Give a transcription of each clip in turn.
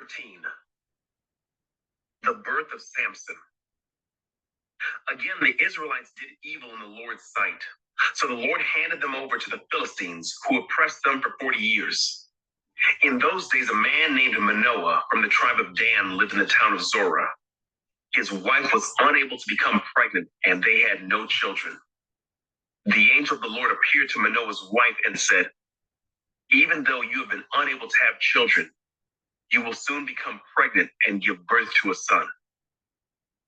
13. The birth of Samson. Again, the Israelites did evil in the Lord's sight. So the Lord handed them over to the Philistines, who oppressed them for 40 years. In those days, a man named Manoah from the tribe of Dan lived in the town of Zorah. His wife was unable to become pregnant, and they had no children. The angel of the Lord appeared to Manoah's wife and said, "Even though you have been unable to have children, you will soon become pregnant and give birth to a son.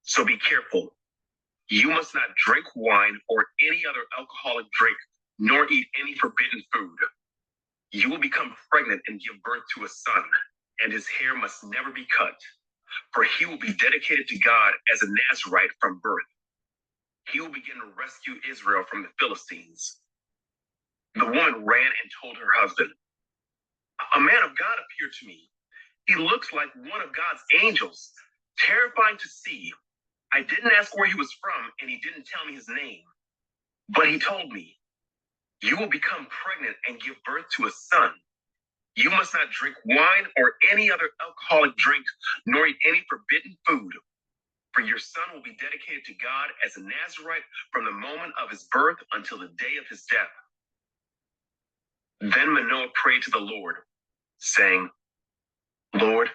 So be careful. You must not drink wine or any other alcoholic drink, nor eat any forbidden food. You will become pregnant and give birth to a son, and his hair must never be cut, for he will be dedicated to God as a Nazirite from birth. He will begin to rescue Israel from the Philistines." The woman ran and told her husband, "A man of God appeared to me. He looks like one of God's angels, terrifying to see. I didn't ask where he was from, and he didn't tell me his name. But he told me, 'You will become pregnant and give birth to a son. You must not drink wine or any other alcoholic drink, nor eat any forbidden food. For your son will be dedicated to God as a Nazirite from the moment of his birth until the day of his death.' Then Manoah prayed to the Lord, saying, 'Lord,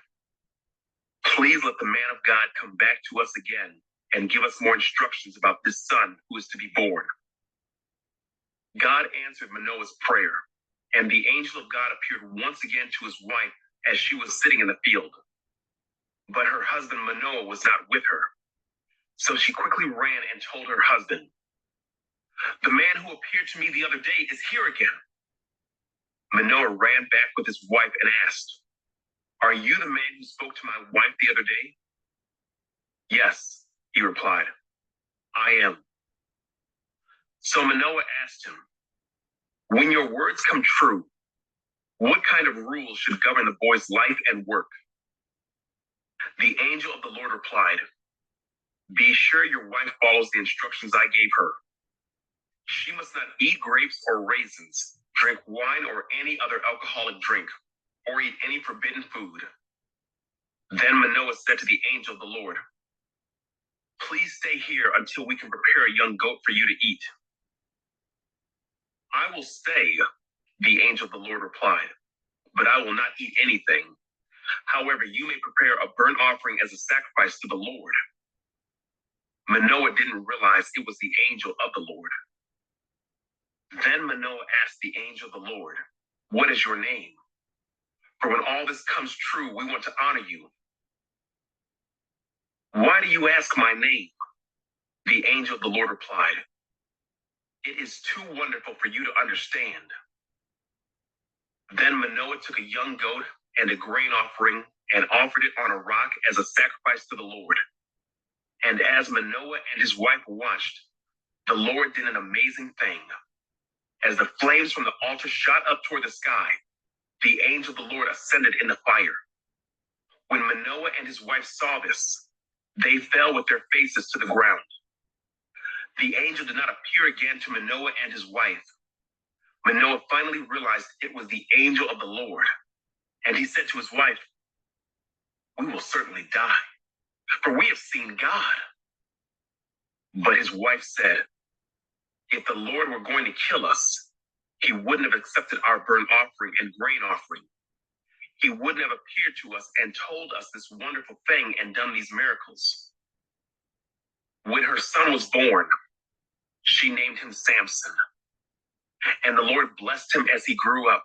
please let the man of God come back to us again and give us more instructions about this son who is to be born.' God answered Manoah's prayer, and the angel of God appeared once again to his wife as she was sitting in the field. But her husband Manoah was not with her. So she quickly ran and told her husband, 'The man who appeared to me the other day is here again.' Manoah ran back with his wife and asked, 'Are you the man who spoke to my wife the other day?' 'Yes,' he replied, 'I am.' So Manoah asked him, 'When your words come true, what kind of rules should govern the boy's life and work?' The angel of the Lord replied, 'Be sure your wife follows the instructions I gave her. She must not eat grapes or raisins, drink wine or any other alcoholic drink, or eat any forbidden food.' Then Manoah said to the angel of the Lord, 'Please stay here until we can prepare a young goat for you to eat.' 'I will stay,' the angel of the Lord replied, 'but I will not eat anything. However, you may prepare a burnt offering as a sacrifice to the Lord.' Manoah didn't realize it was the angel of the Lord. Then Manoah asked the angel of the Lord, 'What is your name? For when all this comes true, we want to honor you.' 'Why do you ask my name?' the angel of the Lord replied. 'It is too wonderful for you to understand.' Then Manoah took a young goat and a grain offering and offered it on a rock as a sacrifice to the Lord. And as Manoah and his wife watched, the Lord did an amazing thing. As the flames from the altar shot up toward the sky, the angel of the Lord ascended in the fire. When Manoah and his wife saw this, they fell with their faces to the ground. The angel did not appear again to Manoah and his wife. Manoah finally realized it was the angel of the Lord, and he said to his wife, 'We will certainly die, for we have seen God.' But his wife said, 'If the Lord were going to kill us, he wouldn't have accepted our burnt offering and grain offering. He wouldn't have appeared to us and told us this wonderful thing and done these miracles.' When her son was born, she named him Samson. And the Lord blessed him as he grew up.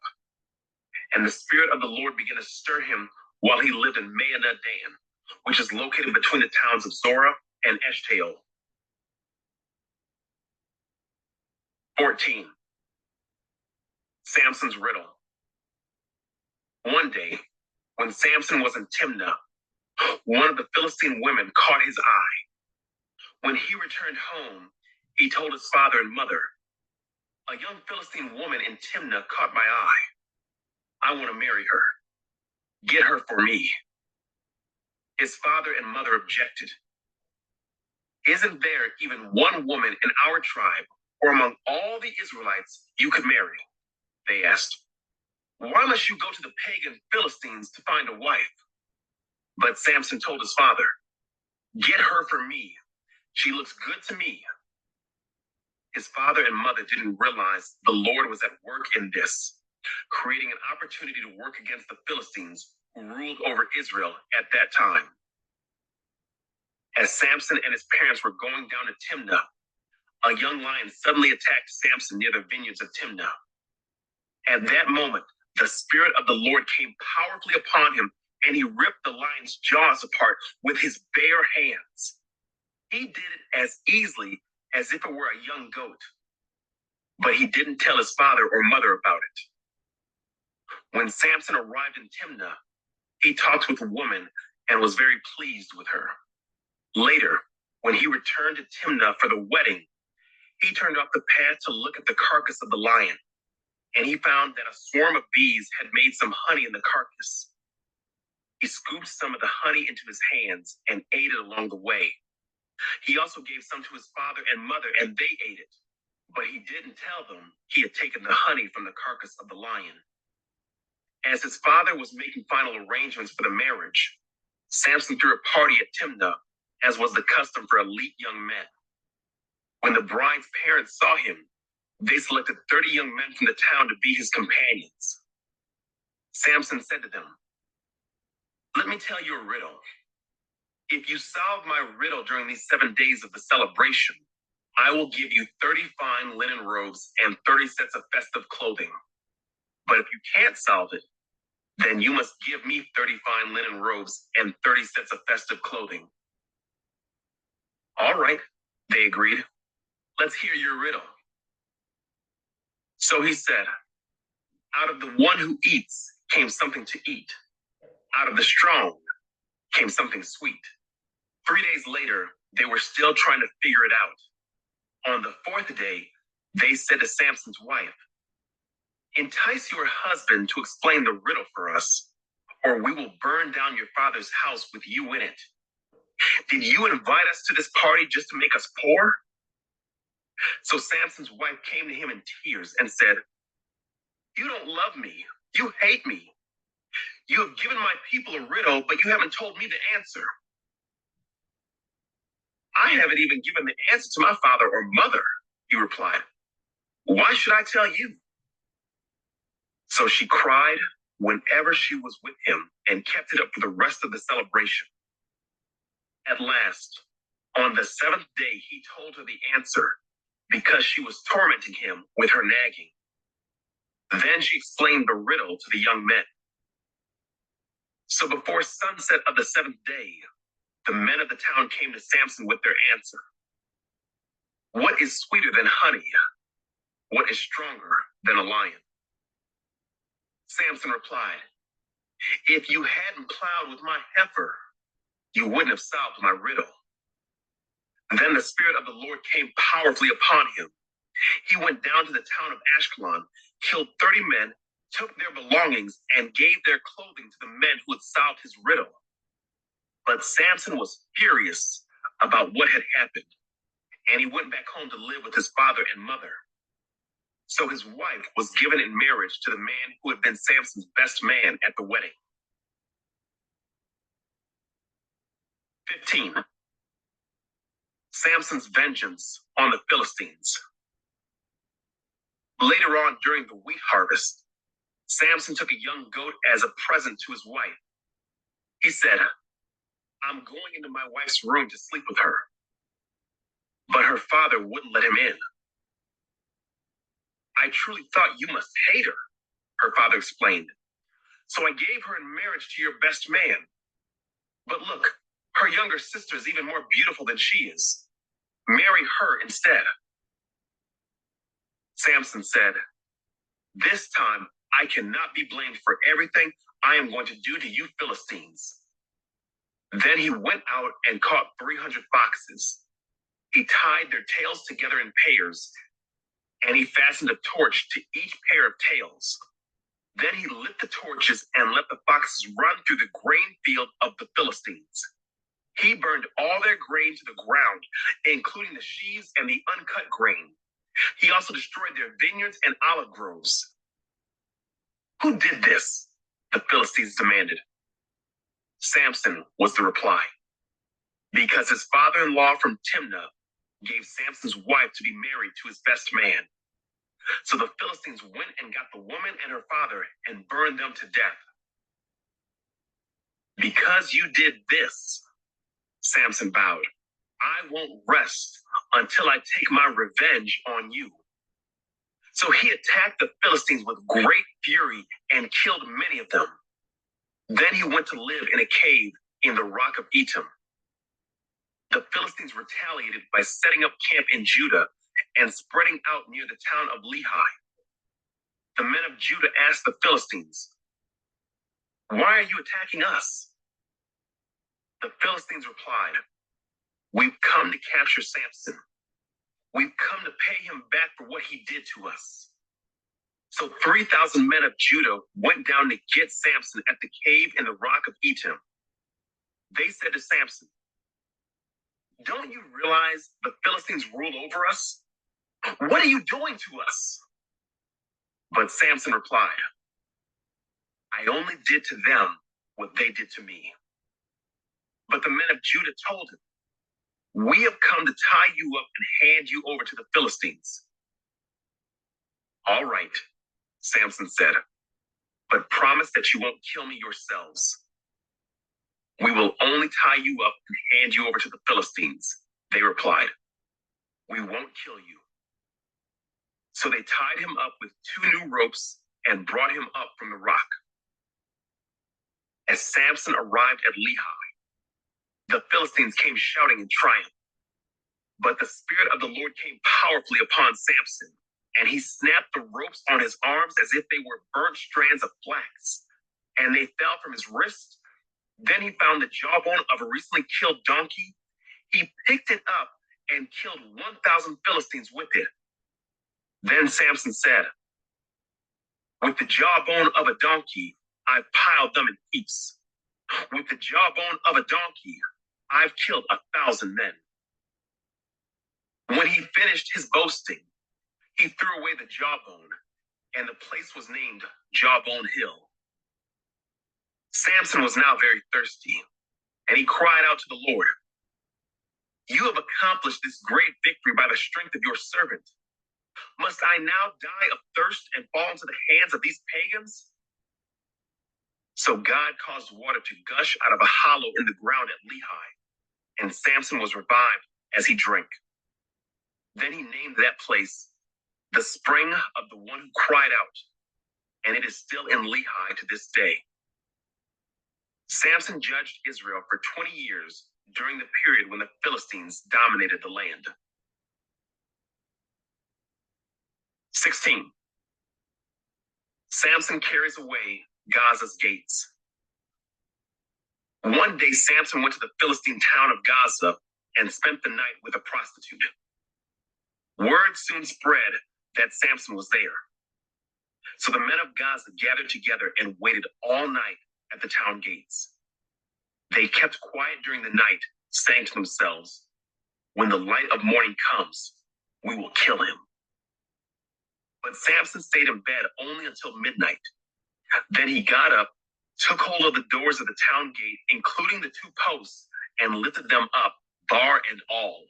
And the Spirit of the Lord began to stir him while he lived in Mahaneh-dan, which is located between the towns of Zorah and Eshtaol. 14. Samson's riddle. One day, when Samson was in Timnah, one of the Philistine women caught his eye. When he returned home, he told his father and mother, 'A young Philistine woman in Timnah caught my eye. I want to marry her. Get her for me.' His father and mother objected. 'Isn't there even one woman in our tribe or among all the Israelites you could marry?' they asked. 'Why must you go to the pagan Philistines to find a wife?' But Samson told his father, "Get her for me. She looks good to me." His father and mother didn't realize the Lord was at work in this, creating an opportunity to work against the Philistines who ruled over Israel at that time. As Samson and his parents were going down to Timnah, a young lion suddenly attacked Samson near the vineyards of Timnah. At that moment, the Spirit of the Lord came powerfully upon him, and he ripped the lion's jaws apart with his bare hands. He did it as easily as if it were a young goat, but he didn't tell his father or mother about it. When Samson arrived in Timnah, he talked with a woman and was very pleased with her. Later, when he returned to Timnah for the wedding, he turned off the path to look at the carcass of the lion, and he found that a swarm of bees had made some honey in the carcass. He scooped some of the honey into his hands and ate it along the way. He also gave some to his father and mother, and they ate it. But he didn't tell them he had taken the honey from the carcass of the lion. As his father was making final arrangements for the marriage, Samson threw a party at Timnah, as was the custom for elite young men. When the bride's parents saw him, they selected 30 young men from the town to be his companions. Samson said to them, "Let me tell you a riddle. If you solve my riddle during these 7 days of the celebration, I will give you 30 fine linen robes and 30 sets of festive clothing. But if you can't solve it, then you must give me 30 fine linen robes and 30 sets of festive clothing." "All right," they agreed. "Let's hear your riddle." So he said, "Out of the one who eats came something to eat. Out of the strong came something sweet." 3 days later, they were still trying to figure it out. On the 4th day, they said to Samson's wife, "Entice your husband to explain the riddle for us, or we will burn down your father's house with you in it. Did you invite us to this party just to make us poor?" So Samson's wife came to him in tears and said, "You don't love me. You hate me. You have given my people a riddle, but you haven't told me the answer." "I haven't even given the answer to my father or mother," he replied. "Why should I tell you?" So she cried whenever she was with him and kept it up for the rest of the celebration. At last, on the 7th day, he told her the answer because she was tormenting him with her nagging. Then she explained the riddle to the young men. So before sunset of the 7th day, the men of the town came to Samson with their answer. "What is sweeter than honey? What is stronger than a lion?" Samson replied, "If you hadn't plowed with my heifer, you wouldn't have solved my riddle." Then the Spirit of the Lord came powerfully upon him. He went down to the town of Ashkelon, killed 30 men, took their belongings, and gave their clothing to the men who had solved his riddle. But Samson was furious about what had happened, and he went back home to live with his father and mother. So his wife was given in marriage to the man who had been Samson's best man at the wedding. 15. Samson's vengeance on the Philistines. Later on during the wheat harvest, Samson took a young goat as a present to his wife. He said, "I'm going into my wife's room to sleep with her." But her father wouldn't let him in. "I truly thought you must hate her," father explained. "So I gave her in marriage to your best man. But look, her younger sister is even more beautiful than she is. Marry her instead." Samson said, "This time I cannot be blamed for everything I am going to do to you Philistines." Then he went out and caught 300 foxes. He tied their tails together in pairs, and he fastened a torch to each pair of tails. Then he lit the torches and let the foxes run through the grain field of the Philistines. He burned all their grain to the ground, including the sheaves and the uncut grain. He also destroyed their vineyards and olive groves. "Who did this?" the Philistines demanded. Samson was the reply. Because his father-in-law from Timnah gave Samson's wife to be married to his best man. So the Philistines went and got the woman and her father and burned them to death. Because you did this, Samson vowed, I won't rest until I take my revenge on you. So he attacked the Philistines with great fury and killed many of them. Then he went to live in a cave in the rock of Etam. The Philistines retaliated by setting up camp in Judah and spreading out near the town of Lehi. The men of Judah asked the Philistines, why are you attacking us? The Philistines replied, we've come to capture Samson. We've come to pay him back for what he did to us. So 3,000 men of Judah went down to get Samson at the cave in the rock of Etam. They said to Samson, don't you realize the Philistines rule over us? What are you doing to us? But Samson replied, I only did to them what they did to me. But the men of Judah told him, we have come to tie you up and hand you over to the Philistines. All right, Samson said, but promise that you won't kill me yourselves. We will only tie you up and hand you over to the Philistines. They replied, we won't kill you. So they tied him up with 2 new ropes and brought him up from the rock. As Samson arrived at Lehi, the Philistines came shouting in triumph. But the Spirit of the Lord came powerfully upon Samson, and he snapped the ropes on his arms as if they were burnt strands of flax, and they fell from his wrist. Then he found the jawbone of a recently killed donkey. He picked it up and killed 1,000 Philistines with it. Then Samson said, with the jawbone of a donkey, I've piled them in heaps. With the jawbone of a donkey, I've killed 1,000 men. When he finished his boasting, he threw away the jawbone, and the place was named Jawbone Hill. Samson was now very thirsty, and he cried out to the Lord, you have accomplished this great victory by the strength of your servant. Must I now die of thirst and fall into the hands of these pagans? So God caused water to gush out of a hollow in the ground at Lehi, and Samson was revived as he drank. Then he named that place the spring of the one who cried out, and it is still in Lehi to this day. Samson judged Israel for 20 years during the period when the Philistines dominated the land. 16. Samson carries away Gaza's gates. One day Samson went to the Philistine town of Gaza and spent the night with a prostitute. Word soon spread that Samson was there. So the men of Gaza gathered together and waited all night at the town gates. They kept quiet during the night, saying to themselves, when the light of morning comes, we will kill him. But Samson stayed in bed only until midnight. Then he got up, took hold of the doors of the town gate, including the 2 posts, and lifted them up, bar and all.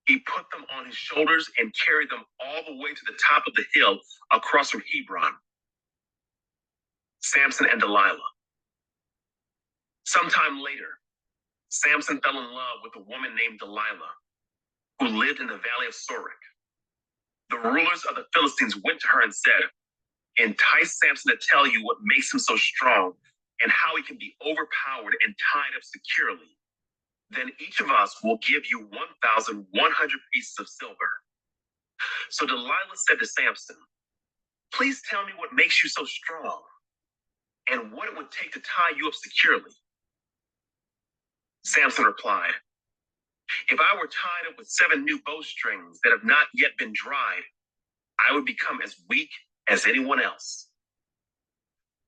He put them on his shoulders and carried them all the way to the top of the hill across from Hebron. Samson and Delilah. Sometime later, Samson fell in love with a woman named Delilah, who lived in the valley of Sorek. The rulers of the Philistines went to her and said, entice Samson to tell you what makes him so strong and how he can be overpowered and tied up securely. Then each of us will give you 1,100 pieces of silver. So Delilah said to Samson, please tell me what makes you so strong and what it would take to tie you up securely. Samson replied, if I were tied up with 7 new bowstrings that have not yet been dried, I would become as weak as anyone else.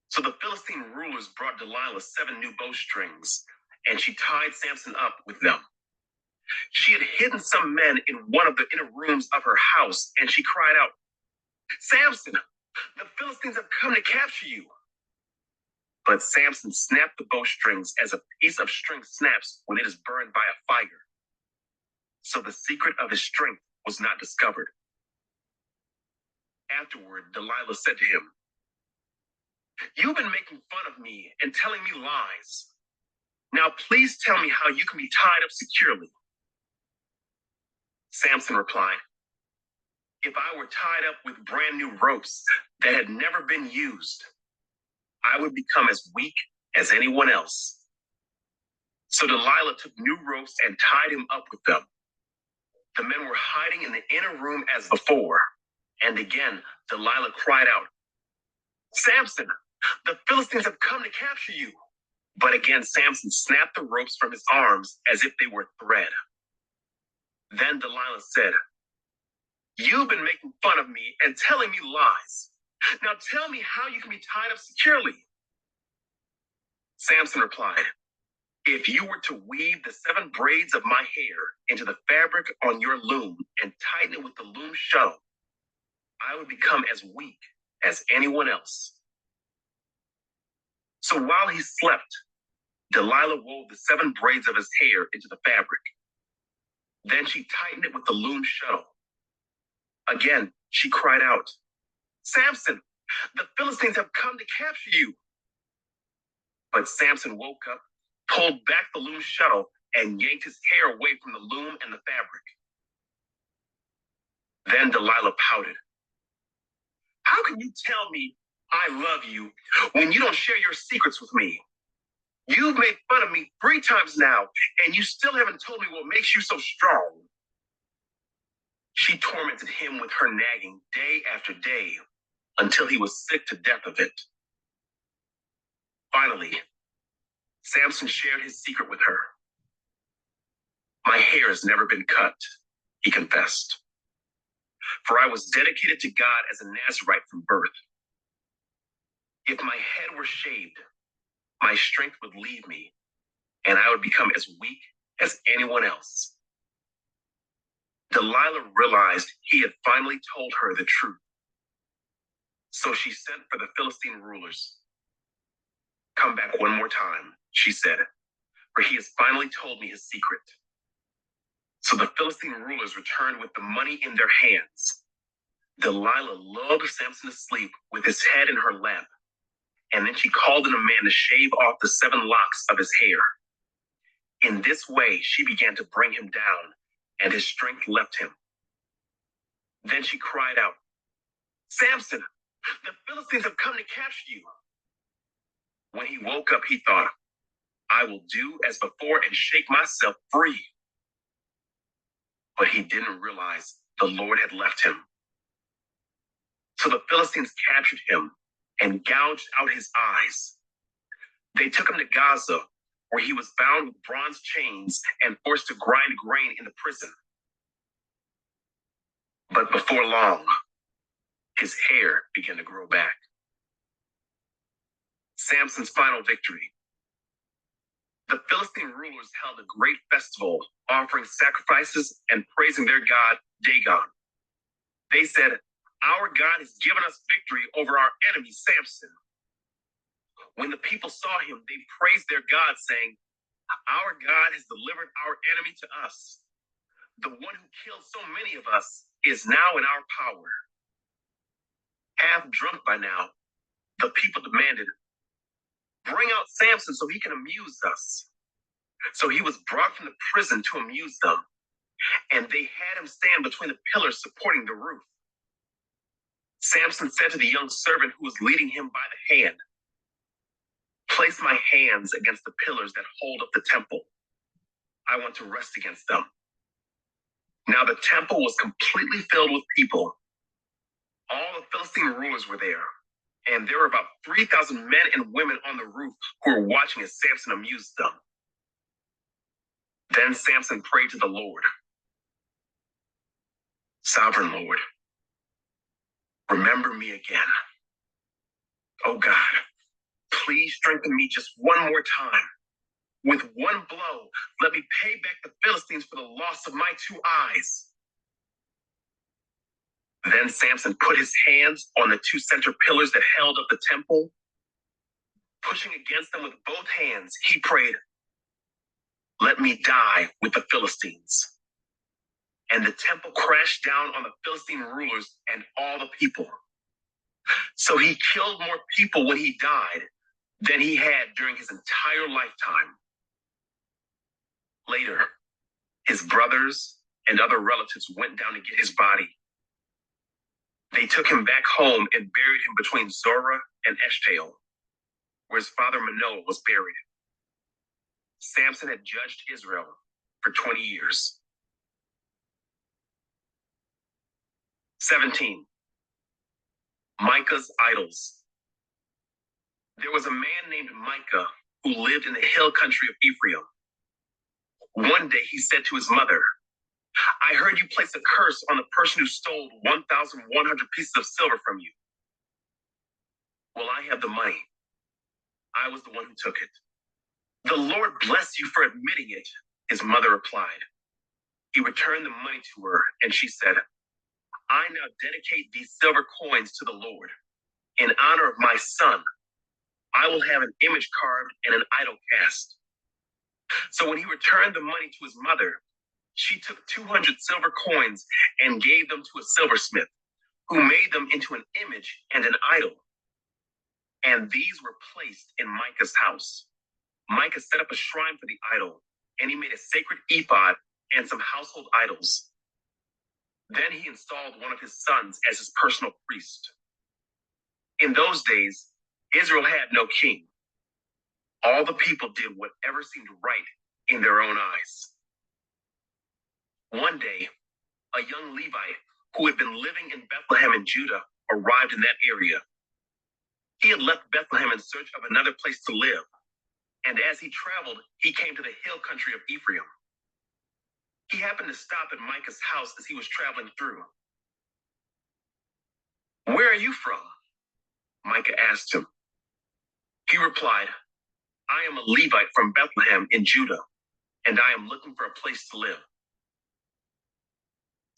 So the Philistine rulers brought Delilah 7 new bowstrings, and she tied Samson up with them. She had hidden some men in one of the inner rooms of her house, and she cried out, Samson, the Philistines have come to capture you. But Samson snapped the bowstrings as a piece of string snaps when it is burned by a fire. So the secret of his strength was not discovered. Afterward, Delilah said to him, "You've been making fun of me and telling me lies. Now please tell me how you can be tied up securely." Samson replied, "If I were tied up with brand new ropes that had never been used, I would become as weak as anyone else." So Delilah took new ropes and tied him up with them. The men were hiding in the inner room as before, and again Delilah cried out, "Samson, the Philistines have come to capture you." But again Samson snapped the ropes from his arms as if they were thread. Then Delilah said, "You've been making fun of me and telling me lies. Now tell me how you can be tied up securely." Samson replied, "If you were to weave the 7 braids of my hair into the fabric on your loom and tighten it with the loom shuttle, I would become as weak as anyone else." So while he slept, Delilah wove the 7 braids of his hair into the fabric. Then she tightened it with the loom shuttle. Again, she cried out, "Samson, the Philistines have come to capture you." But Samson woke up, pulled back the loom shuttle, and yanked his hair away from the loom and the fabric. Then Delilah pouted. "How can you tell me I love you when you don't share your secrets with me? You've made fun of me 3 times now, and you still haven't told me what makes you so strong." She tormented him with her nagging day after day until he was sick to death of it. Finally, Samson shared his secret with her. "My hair has never been cut," he confessed, "for I was dedicated to God as a Nazirite from birth. If my head were shaved, my strength would leave me, and I would become as weak as anyone else." Delilah realized he had finally told her the truth. So she sent for the Philistine rulers. "Come back one more time," she said, "for he has finally told me his secret." So the Philistine rulers returned with the money in their hands. Delilah lulled Samson to sleep with his head in her lap, and then she called in a man to shave off the 7 locks of his hair. In this way, she began to bring him down, and his strength left him. Then she cried out, "Samson, the Philistines have come to capture you." When he woke up, he thought, "I will do as before and shake myself free." But he didn't realize the Lord had left him. So the Philistines captured him and gouged out his eyes. They took him to Gaza, where he was bound with bronze chains and forced to grind grain in the prison. But before long, his hair began to grow back. Samson's final victory. The Philistine rulers held a great festival, offering sacrifices and praising their god, Dagon. They said, "Our God has given us victory over our enemy, Samson." When the people saw him, they praised their God, saying, "Our God has delivered our enemy to us. The one who killed so many of us is now in our power." Half drunk by now, the people demanded, "Bring out Samson so he can amuse us." So he was brought from the prison to amuse them, and they had him stand between the pillars supporting the roof. Samson said to the young servant who was leading him by the hand, "Place my hands against the pillars that hold up the temple. I want to rest against them." Now the temple was completely filled with people. All the Philistine rulers were there, and there were about 3,000 men and women on the roof who were watching as Samson amused them. Then Samson prayed to the Lord, "Sovereign Lord, remember me again. Oh God, please strengthen me just one more time. With one blow, let me pay back the Philistines for the loss of my 2 eyes." Then Samson put his hands on the 2 center pillars that held up the temple, Pushing against them with both hands, he prayed, "Let me die with the Philistines." And the temple crashed down on the Philistine rulers and all the people. So he killed more people when he died than he had during his entire lifetime. Later, his brothers and other relatives went down to get his body. They took him back home and buried him between Zorah and Eshtaol, where his father Manoah was buried. Samson had judged Israel for 20 years. 17. Micah's idols. There was a man named Micah who lived in the hill country of Ephraim. One day he said to his mother, "I heard you place a curse on the person who stole 1,100 pieces of silver from you." "Well, I have the money. I was the one who took it." "The Lord bless you for admitting it," his mother replied. He returned the money to her, and she said, "I now dedicate these silver coins to the Lord. In honor of my son, I will have an image carved and an idol cast." So when he returned the money to his mother, she took 200 silver coins and gave them to a silversmith, who made them into an image and an idol. And these were placed in Micah's house. Micah set up a shrine for the idol, and he made a sacred ephod and some household idols. Then he installed one of his sons as his personal priest. In those days, Israel had no king. All the people did whatever seemed right in their own eyes. One day, a young Levite who had been living in Bethlehem in Judah arrived in that area. He had left Bethlehem in search of another place to live, and as he traveled, he came to the hill country of Ephraim. He happened to stop at Micah's house as he was traveling through. "Where are you from?" Micah asked him. He replied, "I am a Levite from Bethlehem in Judah, and I am looking for a place to live."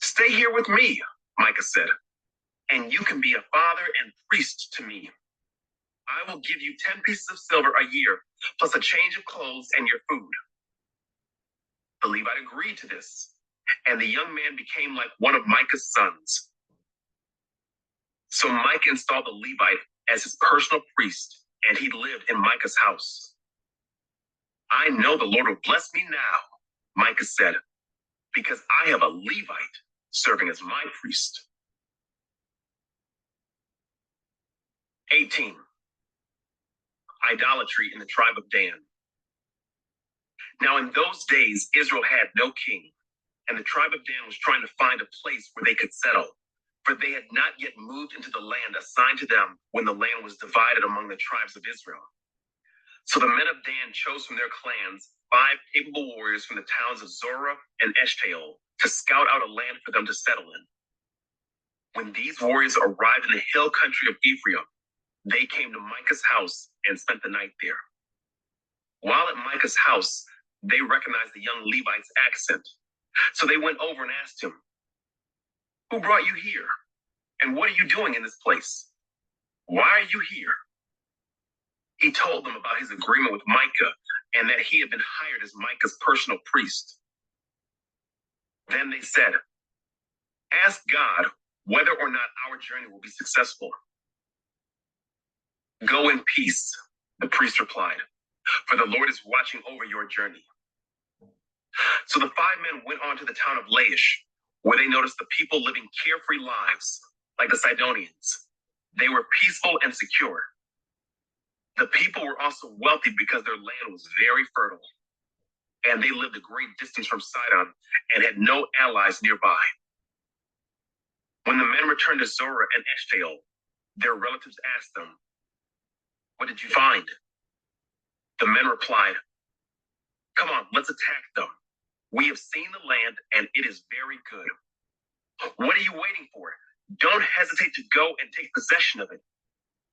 "Stay here with me," Micah said, "and you can be a father and priest to me. I will give you 10 pieces of silver a year, plus a change of clothes and your food." The Levite agreed to this, and the young man became like one of Micah's sons. So Micah installed the Levite as his personal priest, and he lived in Micah's house. "I know the Lord will bless me now," Micah said, "because I have a Levite serving as my priest." 18. Idolatry in the tribe of Dan. Now in those days, Israel had no king, and the tribe of Dan was trying to find a place where they could settle, for they had not yet moved into the land assigned to them when the land was divided among the tribes of Israel. So the men of Dan chose from their clans 5 capable warriors from the towns of Zorah and Eshtaol to scout out a land for them to settle in. When these warriors arrived in the hill country of Ephraim, they came to Micah's house and spent the night there. While at Micah's house, they recognized the young Levite's accent. So they went over and asked him, "Who brought you here? And what are you doing in this place? Why are you here?" He told them about his agreement with Micah and that he had been hired as Micah's personal priest. Then they said, "Ask God whether or not our journey will be successful." "Go in peace," the priest replied, "for the Lord is watching over your journey." So the 5 men went on to the town of Laish, where they noticed the people living carefree lives, like the Sidonians. They were peaceful and secure. The people were also wealthy because their land was very fertile, and they lived a great distance from Sidon and had no allies nearby. When the men returned to Zorah and Eshtaol, their relatives asked them, "What did you find?" The men replied, "Come on, let's attack them. We have seen the land, and it is very good. What are you waiting for? Don't hesitate to go and take possession of it.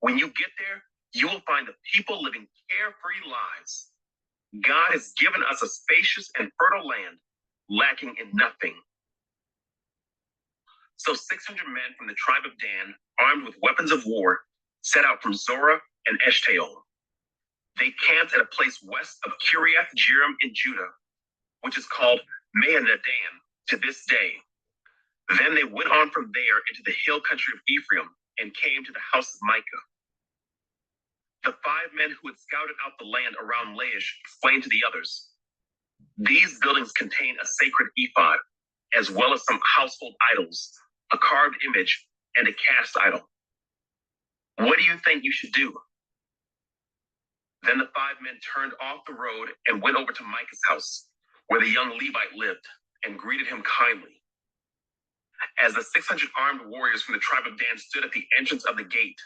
When you get there, you will find the people living carefree lives. God has given us a spacious and fertile land, lacking in nothing." So 600 men from the tribe of Dan, armed with weapons of war, set out from Zorah and Eshtaol. They camped at a place west of Kiriath Jearim in Judah, which is called Mahaneh-dan to this day. Then they went on from there into the hill country of Ephraim and came to the house of Micah. The 5 men who had scouted out the land around Laish explained to the others, "These buildings contain a sacred ephod, as well as some household idols, a carved image, and a cast idol. What do you think you should do?" Then the 5 men turned off the road and went over to Micah's house, where the young Levite lived, and greeted him kindly. As the 600 armed warriors from the tribe of Dan stood at the entrance of the gate,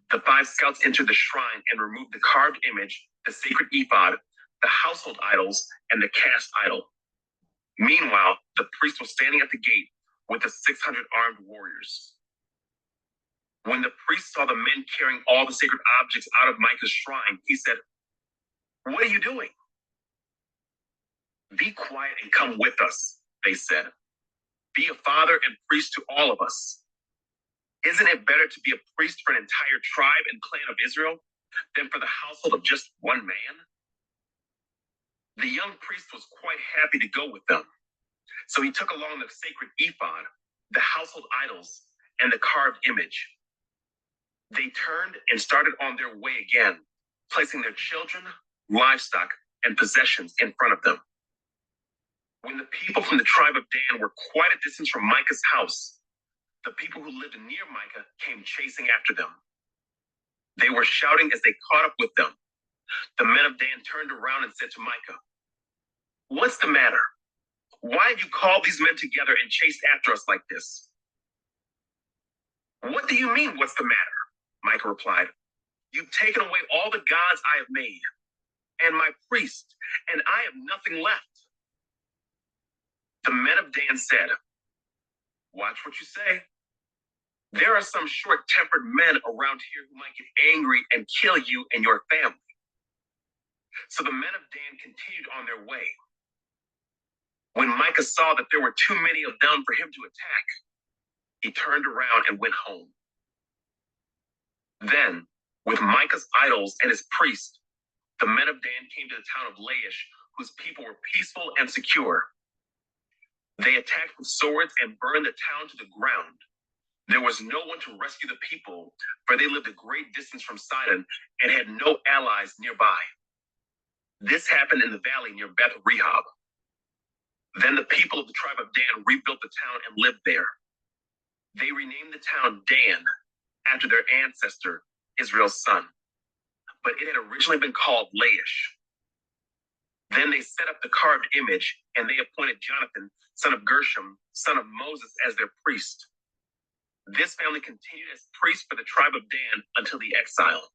the 5 scouts entered the shrine and removed the carved image, the sacred ephod, the household idols, and the cast idol. Meanwhile, the priest was standing at the gate with the 600 armed warriors. When the priest saw the men carrying all the sacred objects out of Micah's shrine, he said, "What are you doing?" "Be quiet and come with us," they said. "Be a father and priest to all of us. Isn't it better to be a priest for an entire tribe and clan of Israel than for the household of just one man?" The young priest was quite happy to go with them. So he took along the sacred ephod, the household idols, and the carved image. They turned and started on their way again, placing their children, livestock, and possessions in front of them. When the people from the tribe of Dan were quite a distance from Micah's house, the people who lived near Micah came chasing after them. They were shouting as they caught up with them. The men of Dan turned around and said to Micah, "What's the matter? Why have you called these men together and chased after us like this?" "What do you mean, what's the matter?" Micah replied. "You've taken away all the gods I have made, and my priest, and I have nothing left." The men of Dan said, "Watch what you say. There are some short-tempered men around here who might get angry and kill you and your family." So the men of Dan continued on their way. When Micah saw that there were too many of them for him to attack, he turned around and went home. Then, with Micah's idols and his priest, the men of Dan came to the town of Laish, whose people were peaceful and secure. They attacked with swords and burned the town to the ground. There was no one to rescue the people, for they lived a great distance from Sidon and had no allies nearby. This happened in the valley near Beth Rehob. Then the people of the tribe of Dan rebuilt the town and lived there. They renamed the town Dan after their ancestor, Israel's son, but it had originally been called Laish. Then they set up the carved image, and they appointed Jonathan, son of Gershom, son of Moses, as their priest. This family continued as priest for the tribe of Dan until the exile.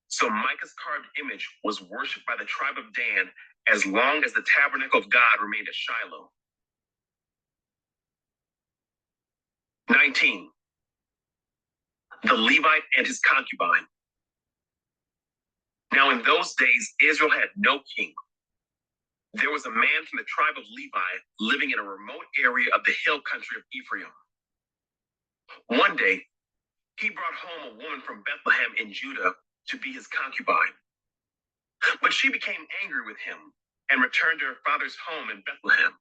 So Micah's carved image was worshipped by the tribe of Dan as long as the tabernacle of God remained at Shiloh. 19. The Levite and his concubine. Now in those days, Israel had no king. There was a man from the tribe of Levi living in a remote area of the hill country of Ephraim. One day, he brought home a woman from Bethlehem in Judah to be his concubine. But she became angry with him and returned to her father's home in Bethlehem.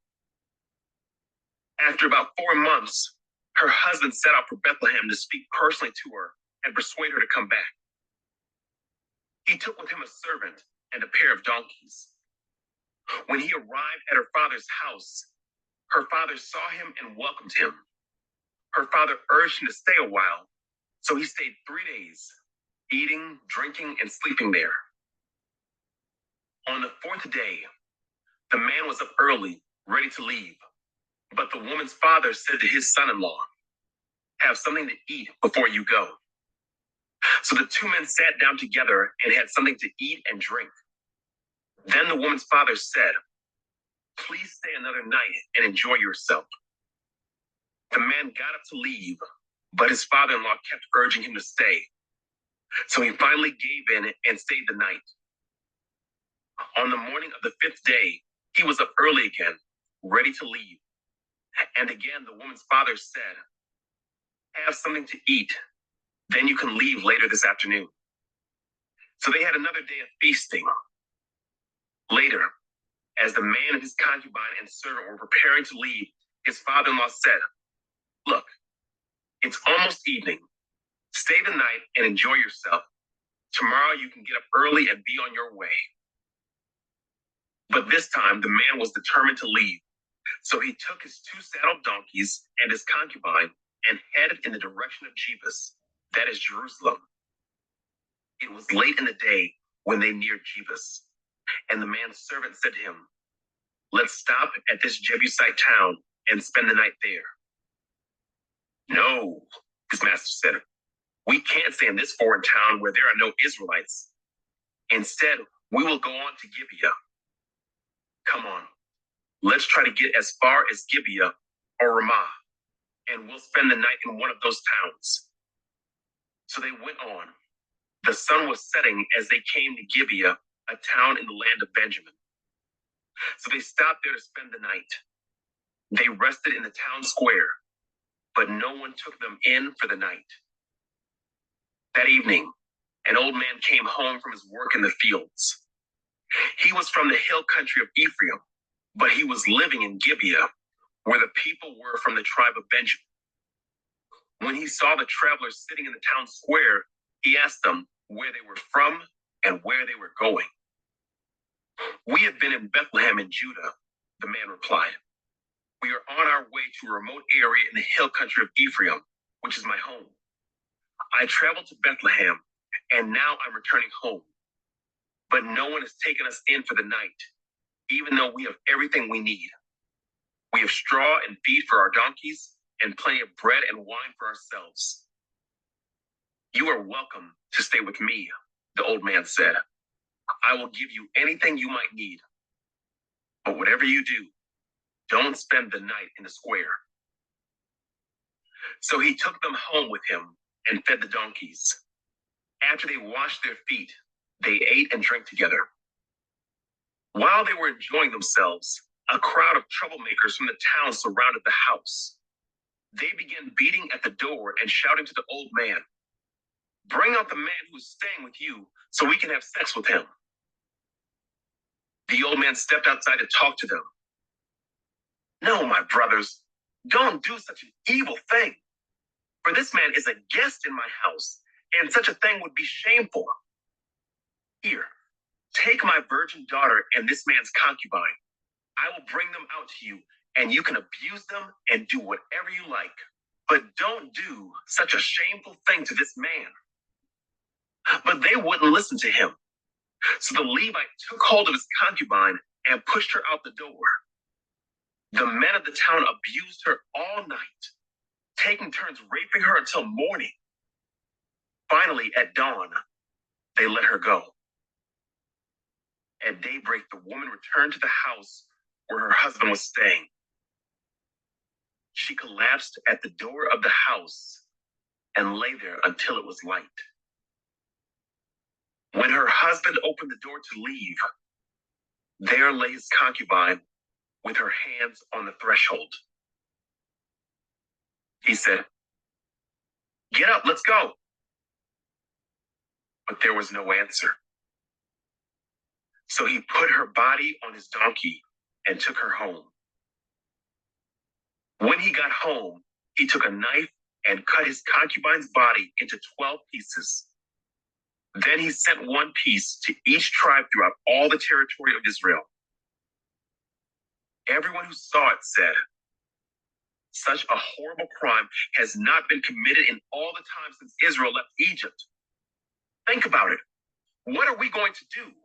After about 4 months, her husband set out for Bethlehem to speak personally to her and persuade her to come back. He took with him a servant and a pair of donkeys. When he arrived at her father's house, her father saw him and welcomed him. Her father urged him to stay a while, so he stayed 3 days, eating, drinking, and sleeping there. On the 4th day, the man was up early, ready to leave. But the woman's father said to his son-in-law, "Have something to eat before you go." So the 2 men sat down together and had something to eat and drink. Then the woman's father said, "Please stay another night and enjoy yourself." The man got up to leave, but his father-in-law kept urging him to stay. So he finally gave in and stayed the night. On the morning of the 5th day, he was up early again, ready to leave. And again, the woman's father said, "Have something to eat, then you can leave later this afternoon." So they had another day of feasting. Later, as the man and his concubine and servant were preparing to leave, his father-in-law said, "Look, it's almost evening. Stay the night and enjoy yourself. Tomorrow you can get up early and be on your way." But this time the man was determined to leave. So he took his 2 saddled donkeys and his concubine and headed in the direction of Jebus, that is Jerusalem. It was late in the day when they neared Jebus, and the man's servant said to him, "Let's stop at this Jebusite town and spend the night there." "No," his master said, "we can't stay in this foreign town where there are no Israelites. Instead, we will go on to Gibeah. Come on, let's try to get as far as Gibeah or Ramah, and we'll spend the night in one of those towns." So they went on. The sun was setting as they came to Gibeah, a town in the land of Benjamin. So they stopped there to spend the night. They rested in the town square, but no one took them in for the night. That evening, an old man came home from his work in the fields. He was from the hill country of Ephraim, but he was living in Gibeah, where the people were from the tribe of Benjamin. When he saw the travelers sitting in the town square, he asked them where they were from and where they were going. "We have been in Bethlehem in Judah," the man replied. "We are on our way to a remote area in the hill country of Ephraim, which is my home. I traveled to Bethlehem, and now I'm returning home. But no one has taken us in for the night, even though we have everything we need. We have straw and feed for our donkeys, and plenty of bread and wine for ourselves." "You are welcome to stay with me," the old man said. "I will give you anything you might need. But whatever you do, don't spend the night in the square." So he took them home with him and fed the donkeys. After they washed their feet, they ate and drank together. While they were enjoying themselves, a crowd of troublemakers from the town surrounded the house. They began beating at the door and shouting to the old man, "Bring out the man who is staying with you so we can have sex with him." The old man stepped outside to talk to them. "No, my brothers, don't do such an evil thing. For this man is a guest in my house, and such a thing would be shameful. Here, take my virgin daughter and this man's concubine. I will bring them out to you, and you can abuse them and do whatever you like. But don't do such a shameful thing to this man." But they wouldn't listen to him. So the Levite took hold of his concubine and pushed her out the door. The men of the town abused her all night, taking turns raping her until morning. Finally, at dawn, they let her go. At daybreak, the woman returned to the house where her husband was staying. She collapsed at the door of the house and lay there until it was light. When her husband opened the door to leave, there lay his concubine with her hands on the threshold. He said, "Get up, let's go." But there was no answer. So he put her body on his donkey and took her home. When he got home, he took a knife and cut his concubine's body into 12 pieces. Then he sent one piece to each tribe throughout all the territory of Israel. Everyone who saw it said, "Such a horrible crime has not been committed in all the time since Israel left Egypt. Think about it. What are we going to do?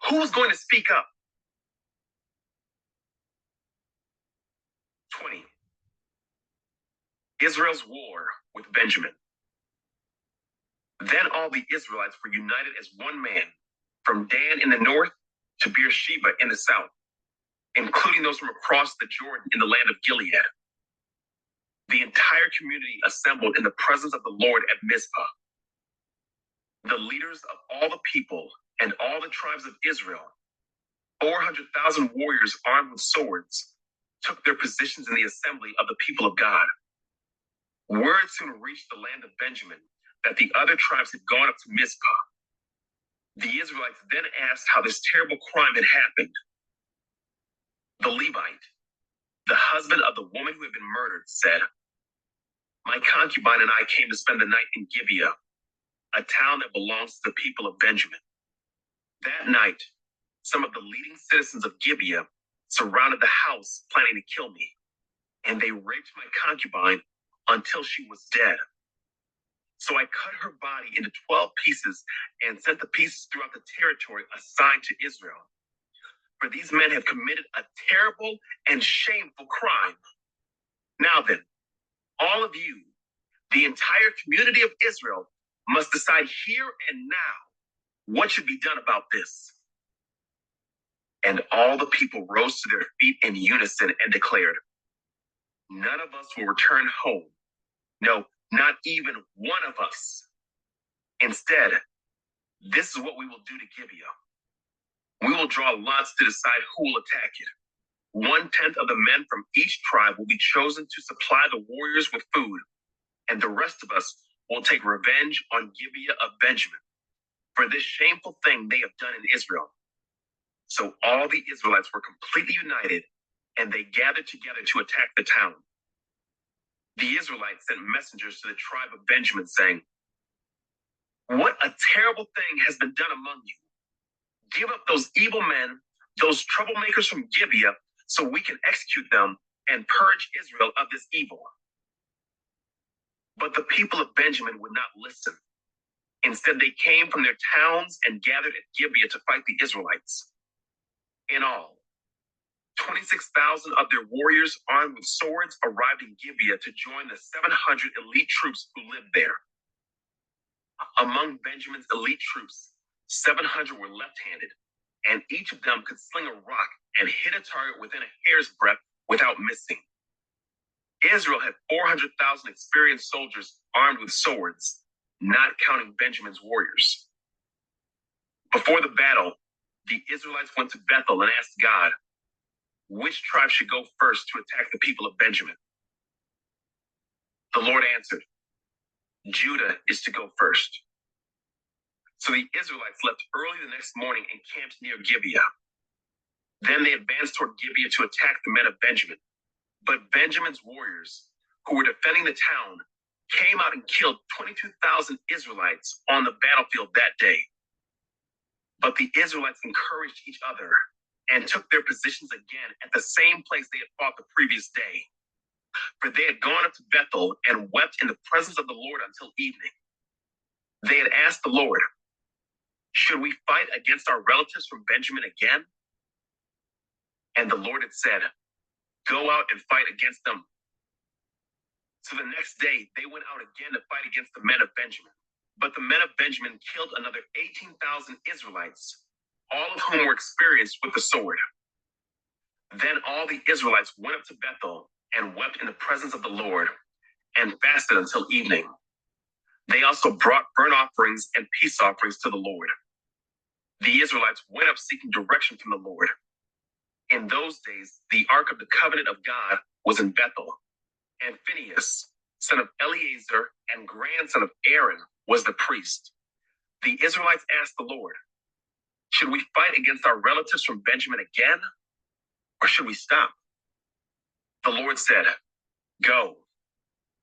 Who's going to speak up?" 20. Israel's war with Benjamin. Then all the Israelites were united as one man, from Dan in the north to Beersheba in the south, including those from across the Jordan in the land of Gilead. The entire community assembled in the presence of the Lord at Mizpah. The leaders of all the people and all the tribes of Israel, 400,000 warriors armed with swords, took their positions in the assembly of the people of God. Word soon reached the land of Benjamin that the other tribes had gone up to Mizpah. The Israelites then asked how this terrible crime had happened. The Levite, the husband of the woman who had been murdered, said, "My concubine and I came to spend the night in Gibeah, a town that belongs to the people of Benjamin. That night, some of the leading citizens of Gibeah surrounded the house, planning to kill me, and they raped my concubine until she was dead. So I cut her body into 12 pieces and sent the pieces throughout the territory assigned to Israel. For these men have committed a terrible and shameful crime. Now then, all of you, the entire community of Israel, must decide here and now what should be done about this." And all the people rose to their feet in unison and declared, "None of us will return home. No, not even one of us. Instead, this is what we will do to Gibeah. We will draw lots to decide who will attack it. 1/10 of the men from each tribe will be chosen to supply the warriors with food, and the rest of us will take revenge on Gibeah of Benjamin for this shameful thing they have done in Israel." So all the Israelites were completely united, and they gathered together to attack the town. The Israelites sent messengers to the tribe of Benjamin, saying, "What a terrible thing has been done among you. Give up those evil men, those troublemakers from Gibeah, so we can execute them and purge Israel of this evil." But the people of Benjamin would not listen. Instead, they came from their towns and gathered at Gibeah to fight the Israelites. In all, 26,000 of their warriors armed with swords arrived in Gibeah to join the 700 elite troops who lived there. Among Benjamin's elite troops, 700 were left-handed, and each of them could sling a rock and hit a target within a hair's breadth without missing. Israel had 400,000 experienced soldiers armed with swords, not counting Benjamin's warriors. Before the battle, the Israelites went to Bethel and asked God, which tribe should go first to attack the people of Benjamin? The Lord answered, "Judah is to go first." So the Israelites left early the next morning and camped near Gibeah. Then they advanced toward Gibeah to attack the men of Benjamin. But Benjamin's warriors, who were defending the town, came out and killed 22,000 Israelites on the battlefield that day. But the Israelites encouraged each other and took their positions again at the same place they had fought the previous day. For they had gone up to Bethel and wept in the presence of the Lord until evening. They had asked the Lord, "Should we fight against our relatives from Benjamin again?" And the Lord had said, "Go out and fight against them." So the next day they went out again to fight against the men of Benjamin. But the men of Benjamin killed another 18,000 Israelites, all of whom were experienced with the sword. Then all the Israelites went up to Bethel and wept in the presence of the Lord and fasted until evening. They also brought burnt offerings and peace offerings to the Lord. The Israelites went up seeking direction from the Lord. In those days, the Ark of the Covenant of God was in Bethel, and Phinehas, son of Eleazar and grandson of Aaron, was the priest. The Israelites asked the Lord, "Should we fight against our relatives from Benjamin again, or should we stop?" The Lord said, "Go.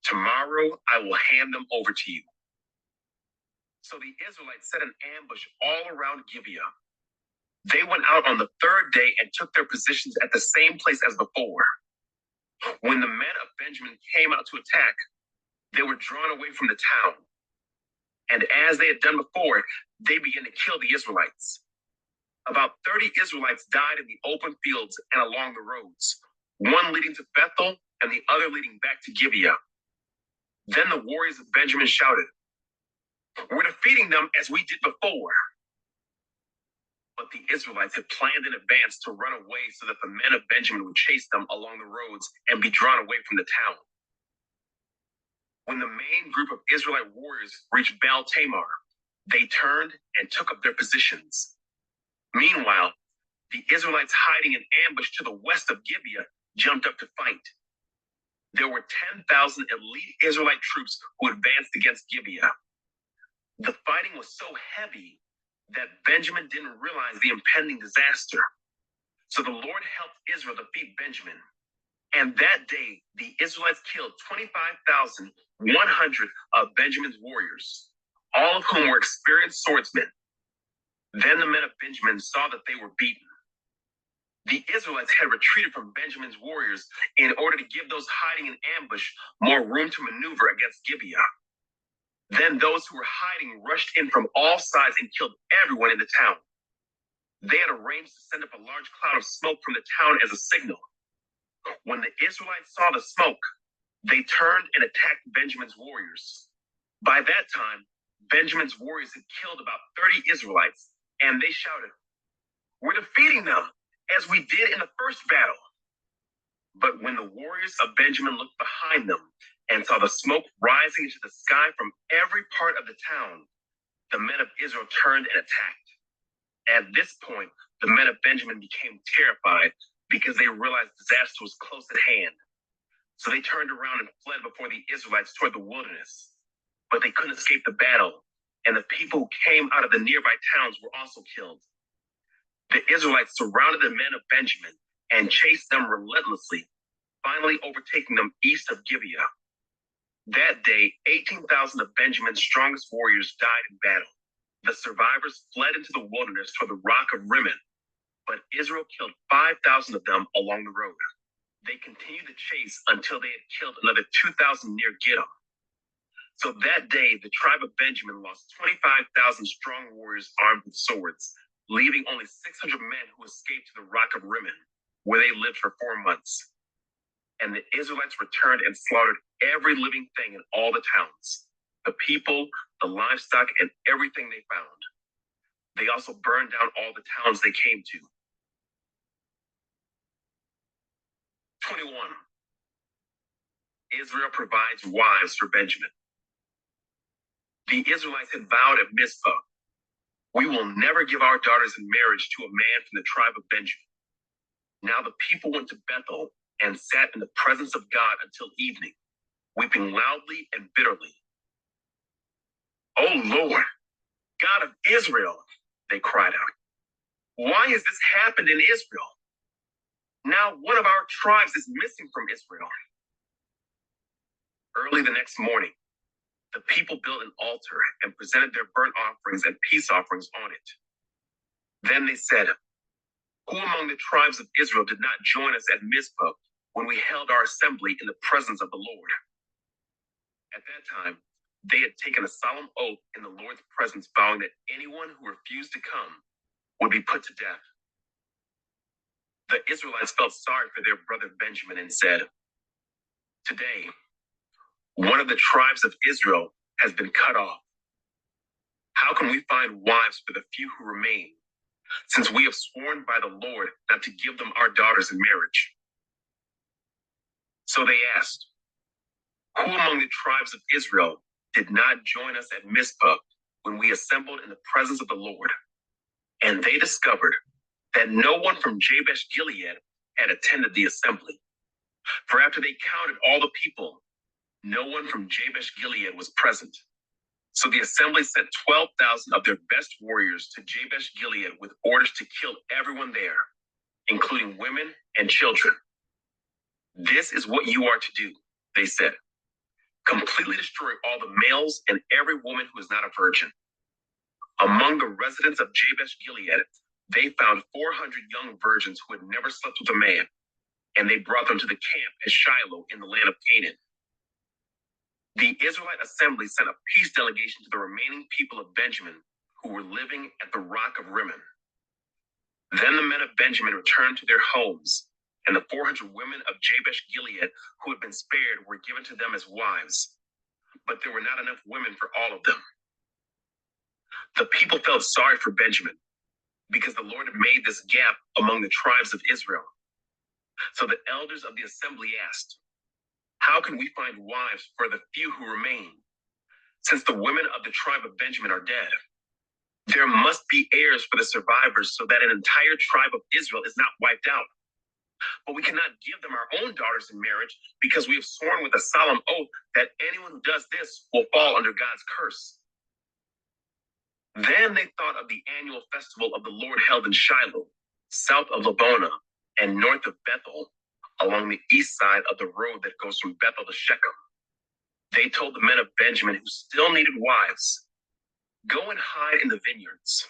Tomorrow I will hand them over to you." So the Israelites set an ambush all around Gibeah. They went out on the third day and took their positions at the same place as before. When the men of Benjamin came out to attack, they were drawn away from the town. And as they had done before, they began to kill the Israelites. About 30 Israelites died in the open fields and along the roads, one leading to Bethel and the other leading back to Gibeah. Then the warriors of Benjamin shouted, "We're defeating them as we did before." But the Israelites had planned in advance to run away so that the men of Benjamin would chase them along the roads and be drawn away from the town. When the main group of Israelite warriors reached Baal Tamar, they turned and took up their positions. Meanwhile, the Israelites hiding in ambush to the west of Gibeah jumped up to fight. There were 10,000 elite Israelite troops who advanced against Gibeah. The fighting was so heavy that Benjamin didn't realize the impending disaster. So the Lord helped Israel defeat Benjamin. And that day, the Israelites killed 25,100 of Benjamin's warriors, all of whom were experienced swordsmen. Then the men of Benjamin saw that they were beaten. The Israelites had retreated from Benjamin's warriors in order to give those hiding in ambush more room to maneuver against Gibeah. Then those who were hiding rushed in from all sides and killed everyone in the town. They had arranged to send up a large cloud of smoke from the town as a signal. When the Israelites saw the smoke, they turned and attacked Benjamin's warriors. By that time, Benjamin's warriors had killed about 30 Israelites, and they shouted, "We're defeating them, as we did in the first battle." But when the warriors of Benjamin looked behind them and saw the smoke rising into the sky from every part of the town, the men of Israel turned and attacked. At this point, the men of Benjamin became terrified because they realized disaster was close at hand. So they turned around and fled before the Israelites toward the wilderness. But they couldn't escape the battle, and the people who came out of the nearby towns were also killed. The Israelites surrounded the men of Benjamin and chased them relentlessly, finally overtaking them east of Gibeah. That day, 18,000 of Benjamin's strongest warriors died in battle. The survivors fled into the wilderness toward the rock of Rimmon, but Israel killed 5,000 of them along the road. They continued the chase until they had killed another 2,000 near Gittim. So that day, the tribe of Benjamin lost 25,000 strong warriors armed with swords, leaving only 600 men who escaped to the rock of Rimmon, where they lived for 4 months. And the Israelites returned and slaughtered every living thing in all the towns, the people, the livestock, and everything they found. They also burned down all the towns they came to. 21. Israel provides wives for Benjamin. The Israelites had vowed at Mizpah, "We will never give our daughters in marriage to a man from the tribe of Benjamin." Now the people went to Bethel and sat in the presence of God until evening, weeping loudly and bitterly. "Oh Lord, God of Israel," they cried out, "why has this happened in Israel? Now one of our tribes is missing from Israel." Early the next morning, the people built an altar and presented their burnt offerings and peace offerings on it. Then they said, "Who among the tribes of Israel did not join us at Mizpah when we held our assembly in the presence of the Lord?" At that time, they had taken a solemn oath in the Lord's presence, vowing that anyone who refused to come would be put to death. The Israelites felt sorry for their brother Benjamin and said, "Today, one of the tribes of Israel has been cut off. How can we find wives for the few who remain, since we have sworn by the Lord not to give them our daughters in marriage?" So they asked, "Who among the tribes of Israel did not join us at Mizpah when we assembled in the presence of the Lord?" And they discovered that no one from Jabesh Gilead had attended the assembly. For after they counted all the people, no one from Jabesh Gilead was present. So the assembly sent 12,000 of their best warriors to Jabesh Gilead with orders to kill everyone there, including women and children. "This is what you are to do," they said. "Completely destroy all the males and every woman who is not a virgin." Among the residents of Jabesh Gilead, they found 400 young virgins who had never slept with a man, and they brought them to the camp at Shiloh in the land of Canaan. The Israelite assembly sent a peace delegation to the remaining people of Benjamin who were living at the rock of Rimmon. Then the men of Benjamin returned to their homes, and the 400 women of Jabesh Gilead who had been spared were given to them as wives. But there were not enough women for all of them. The people felt sorry for Benjamin, because the Lord had made this gap among the tribes of Israel. So the elders of the assembly asked, "How can we find wives for the few who remain, since the women of the tribe of Benjamin are dead? There must be heirs for the survivors so that an entire tribe of Israel is not wiped out. But we cannot give them our own daughters in marriage because we have sworn with a solemn oath that anyone who does this will fall under God's curse." Then they thought of the annual festival of the Lord held in Shiloh, south of Lebonah and north of Bethel, along the east side of the road that goes from Bethel to Shechem. They told the men of Benjamin who still needed wives, "Go and hide in the vineyards.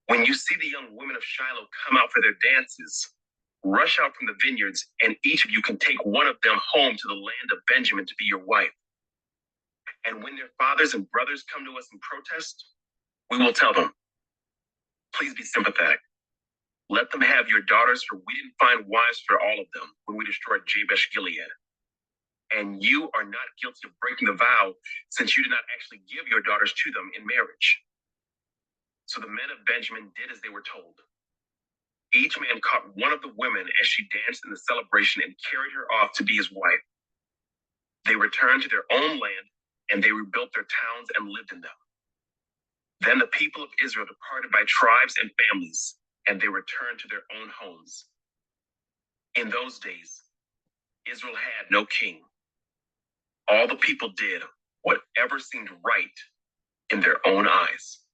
When you see the young women of Shiloh come out for their dances, rush out from the vineyards, and each of you can take one of them home to the land of Benjamin to be your wife. And when their fathers and brothers come to us in protest, we will tell them, please be sympathetic. Let them have your daughters, for we didn't find wives for all of them when we destroyed Jabesh Gilead. And you are not guilty of breaking the vow, since you did not actually give your daughters to them in marriage." So the men of Benjamin did as they were told. Each man caught one of the women as she danced in the celebration and carried her off to be his wife. They returned to their own land, and they rebuilt their towns and lived in them. Then the people of Israel departed by tribes and families, and they returned to their own homes. In those days, Israel had no king. All the people did whatever seemed right in their own eyes.